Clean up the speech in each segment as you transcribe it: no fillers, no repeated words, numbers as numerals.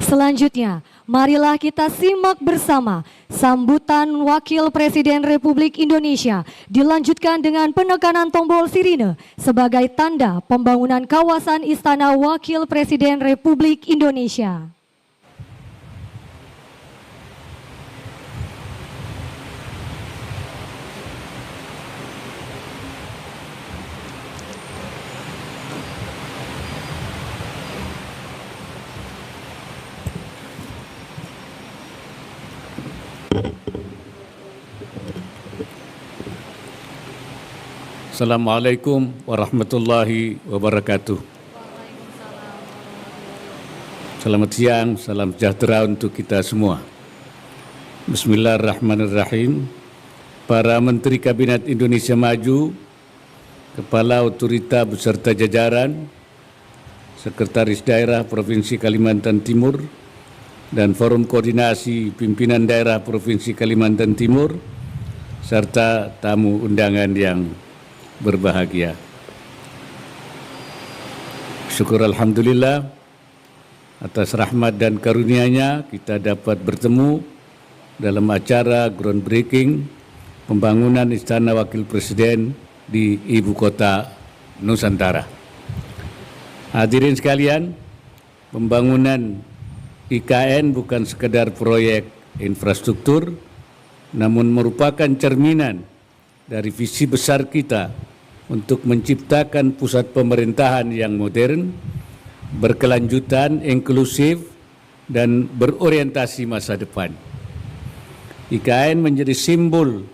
Selanjutnya, marilah kita simak bersama sambutan Wakil Presiden Republik Indonesia dilanjutkan dengan penekanan tombol sirine sebagai tanda pembangunan kawasan Istana Wakil Presiden Republik Indonesia. Assalamualaikum warahmatullahi wabarakatuh. Selamat siang, salam sejahtera untuk kita semua. Bismillahirrahmanirrahim. Para Menteri Kabinet Indonesia Maju, Kepala Otorita beserta jajaran, Sekretaris Daerah Provinsi Kalimantan Timur, dan Forum Koordinasi Pimpinan Daerah Provinsi Kalimantan Timur, serta tamu undangan yang berbahagia. Syukur Alhamdulillah atas rahmat dan karunia-Nya kita dapat bertemu dalam acara groundbreaking pembangunan Istana Wakil Presiden di Ibu Kota Nusantara. Hadirin sekalian, pembangunan IKN bukan sekedar proyek infrastruktur, namun merupakan cerminan dari visi besar kita untuk menciptakan pusat pemerintahan yang modern, berkelanjutan, inklusif, dan berorientasi masa depan. IKN menjadi simbol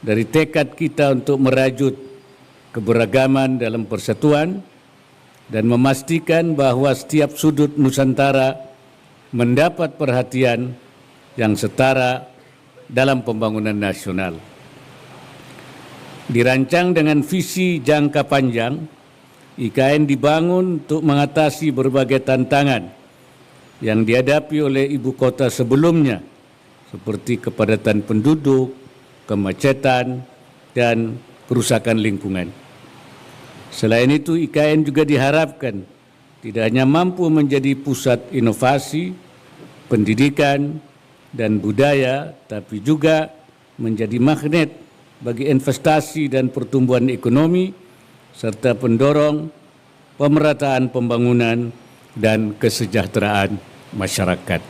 dari tekad kita untuk merajut keberagaman dalam persatuan dan memastikan bahwa setiap sudut Nusantara mendapat perhatian yang setara dalam pembangunan nasional. Dirancang dengan visi jangka panjang, IKN dibangun untuk mengatasi berbagai tantangan yang dihadapi oleh ibu kota sebelumnya, seperti kepadatan penduduk, kemacetan, dan kerusakan lingkungan. Selain itu, IKN juga diharapkan tidak hanya mampu menjadi pusat inovasi, pendidikan, dan budaya, tapi juga menjadi magnet bagi investasi dan pertumbuhan ekonomi, serta pendorong pemerataan pembangunan dan kesejahteraan masyarakat.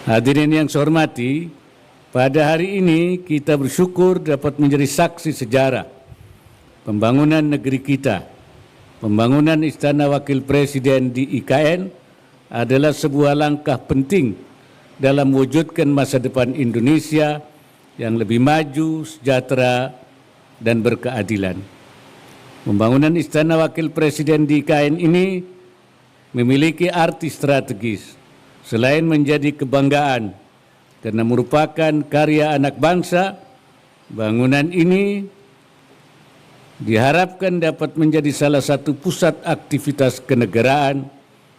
Hadirin yang saya hormati, pada hari ini kita bersyukur dapat menjadi saksi sejarah pembangunan negeri kita. Pembangunan Istana Wakil Presiden di IKN adalah sebuah langkah penting dalam mewujudkan masa depan Indonesia yang lebih maju, sejahtera, dan berkeadilan. Pembangunan Istana Wakil Presiden di IKN ini memiliki arti strategis, selain menjadi kebanggaan karena merupakan karya anak bangsa. Bangunan ini diharapkan dapat menjadi salah satu pusat aktivitas kenegaraan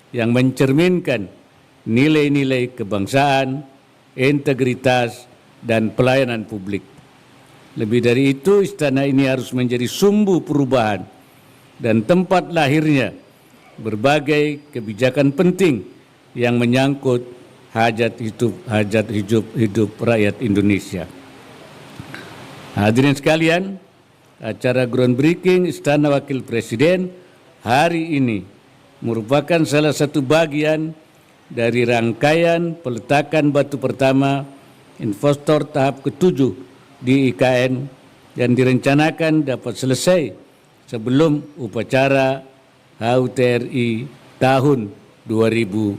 yang mencerminkan nilai-nilai kebangsaan, integritas, dan pelayanan publik. Lebih dari itu, istana ini harus menjadi sumbu perubahan dan tempat lahirnya berbagai kebijakan penting yang menyangkut hajat hidup rakyat Indonesia. Hadirin sekalian, acara groundbreaking Istana Wakil Presiden hari ini merupakan salah satu bagian dari rangkaian peletakan batu pertama investor tahap ke-7 di IKN yang direncanakan dapat selesai sebelum upacara HUT RI tahun 2025.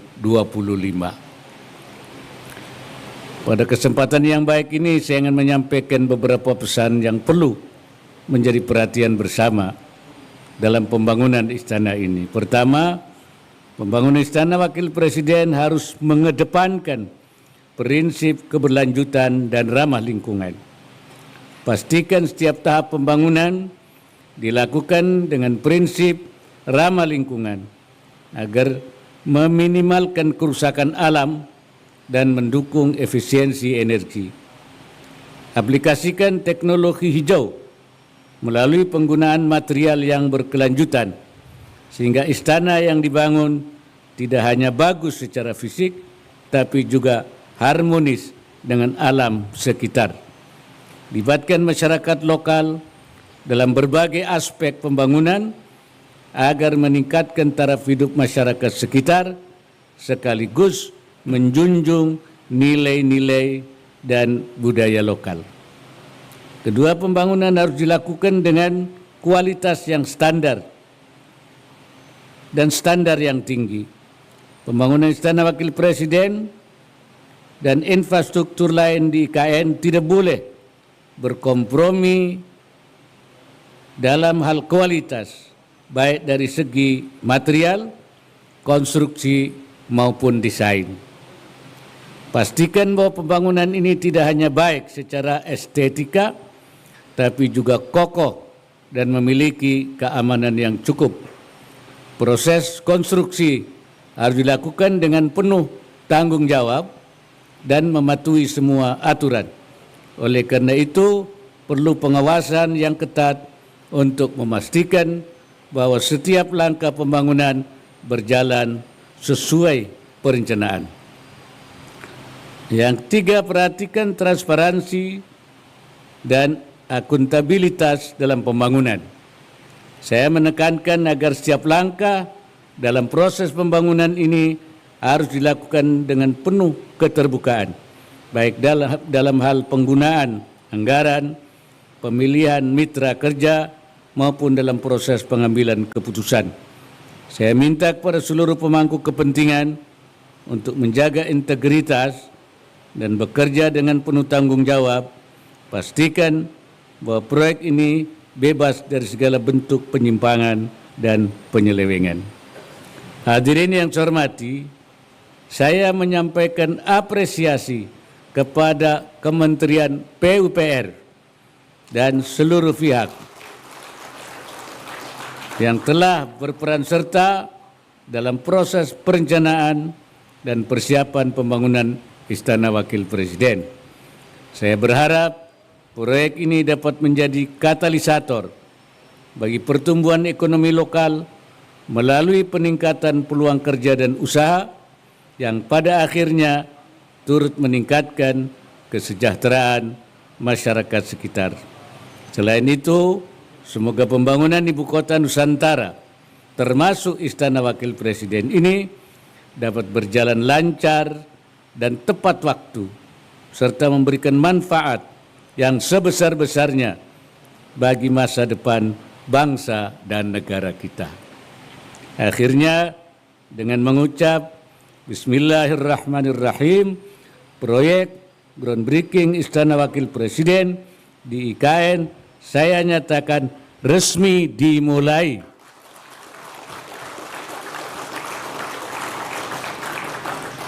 Pada kesempatan yang baik ini saya ingin menyampaikan beberapa pesan yang perlu menjadi perhatian bersama dalam pembangunan istana ini. Pertama, pembangunan Istana Wakil Presiden harus mengedepankan prinsip keberlanjutan dan ramah lingkungan. Pastikan setiap tahap pembangunan dilakukan dengan prinsip ramah lingkungan agar meminimalkan kerusakan alam dan mendukung efisiensi energi. Aplikasikan teknologi hijau melalui penggunaan material yang berkelanjutan, sehingga istana yang dibangun tidak hanya bagus secara fisik, tapi juga harmonis dengan alam sekitar. Libatkan masyarakat lokal dalam berbagai aspek pembangunan agar meningkatkan taraf hidup masyarakat sekitar, sekaligus menjunjung nilai-nilai dan budaya lokal. Kedua, pembangunan harus dilakukan dengan kualitas yang standar dan standar yang tinggi. Pembangunan Istana Wakil Presiden dan infrastruktur lain di IKN tidak boleh berkompromi dalam hal kualitas, baik dari segi material, konstruksi maupun desain. Pastikan bahwa pembangunan ini tidak hanya baik secara estetika, tapi juga kokoh dan memiliki keamanan yang cukup. Proses konstruksi harus dilakukan dengan penuh tanggung jawab dan mematuhi semua aturan. Oleh karena itu, perlu pengawasan yang ketat untuk memastikan bahwa setiap langkah pembangunan berjalan sesuai perencanaan. Yang tiga, perhatikan transparansi dan akuntabilitas dalam pembangunan. Saya menekankan agar setiap langkah dalam proses pembangunan ini harus dilakukan dengan penuh keterbukaan, baik dalam hal penggunaan anggaran, pemilihan mitra kerja, maupun dalam proses pengambilan keputusan. Saya minta kepada seluruh pemangku kepentingan untuk menjaga integritas dan bekerja dengan penuh tanggung jawab. Pastikan bahwa proyek ini bebas dari segala bentuk penyimpangan dan penyelewengan. Hadirin yang saya hormati, saya menyampaikan apresiasi kepada Kementerian PUPR dan seluruh pihak yang telah berperan serta dalam proses perencanaan dan persiapan pembangunan Istana Wakil Presiden. Saya berharap proyek ini dapat menjadi katalisator bagi pertumbuhan ekonomi lokal melalui peningkatan peluang kerja dan usaha yang pada akhirnya turut meningkatkan kesejahteraan masyarakat sekitar. Selain itu, semoga pembangunan Ibu Kota Nusantara, termasuk Istana Wakil Presiden ini, dapat berjalan lancar dan tepat waktu, serta memberikan manfaat yang sebesar-besarnya bagi masa depan bangsa dan negara kita. Akhirnya, dengan mengucap Bismillahirrahmanirrahim, proyek groundbreaking Istana Wakil Presiden di IKN saya nyatakan resmi dimulai.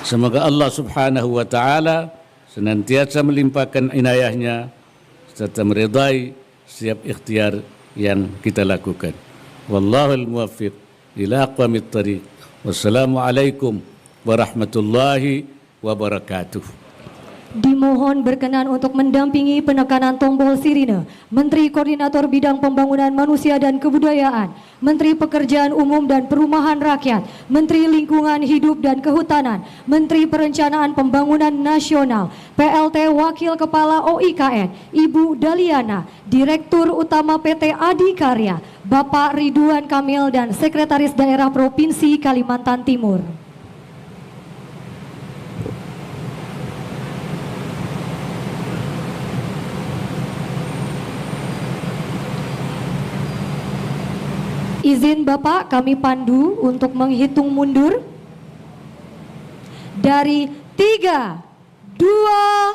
Semoga Allah Subhanahu wa Ta'ala senantiasa melimpahkan inayahnya serta meridai setiap ikhtiar yang kita lakukan. Wallahul muwaffiq ila aqwamit thariq. Wassalamualaikum warahmatullahi wabarakatuh. Dimohon berkenan untuk mendampingi penekanan tombol sirine Menteri Koordinator Bidang Pembangunan Manusia dan Kebudayaan, Menteri Pekerjaan Umum dan Perumahan Rakyat, Menteri Lingkungan Hidup dan Kehutanan, Menteri Perencanaan Pembangunan Nasional, PLT Wakil Kepala OIKN, Ibu Daliana, Direktur Utama PT Adikarya, Bapak Ridwan Kamil dan Sekretaris Daerah Provinsi Kalimantan Timur. Izin Bapak kami pandu untuk menghitung mundur dari 3, 2,